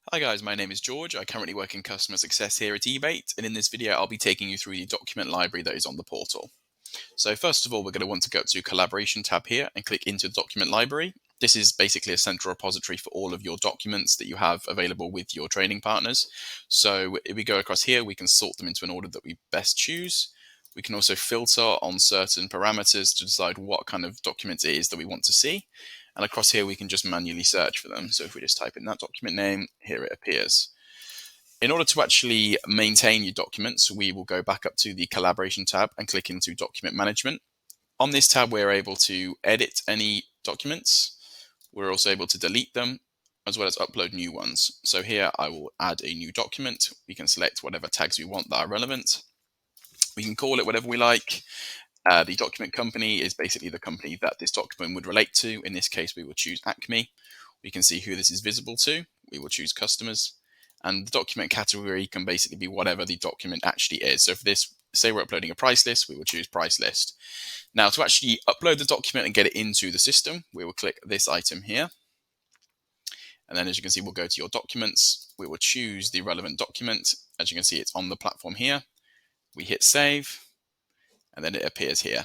Hi guys, my name is George. I currently work in customer success here at e-bate, and in this video I'll be taking you through the document library that is on the portal. So first of all, we're going to want to go to Collaboration tab here and click into the document library. This is basically a central repository for all of your documents that you have available with your training partners. So if we go across here, we can sort them into an order that we best choose. We can also filter on certain parameters to decide what kind of document it is that we want to see. And across here, we can just manually search for them. So if we just type in that document name, here it appears. In order to actually maintain your documents, we will go back up to the Collaboration tab and click into Document Management. On this tab, we're able to edit any documents. We're also able to delete them, as well as upload new ones. So here I will add a new document. We can select whatever tags we want that are relevant. We can call it whatever we like. The document company is basically the company that this document would relate to. In this case, we will choose Acme. We can see who this is visible to. We will choose customers. And the document category can basically be whatever the document actually is. So for this, say we're uploading a price list, we will choose price list. Now to actually upload the document and get it into the system, we will click this item here. And then as you can see, we'll go to your documents. We will choose the relevant document. As you can see, it's on the platform here. We hit save, and then it appears here.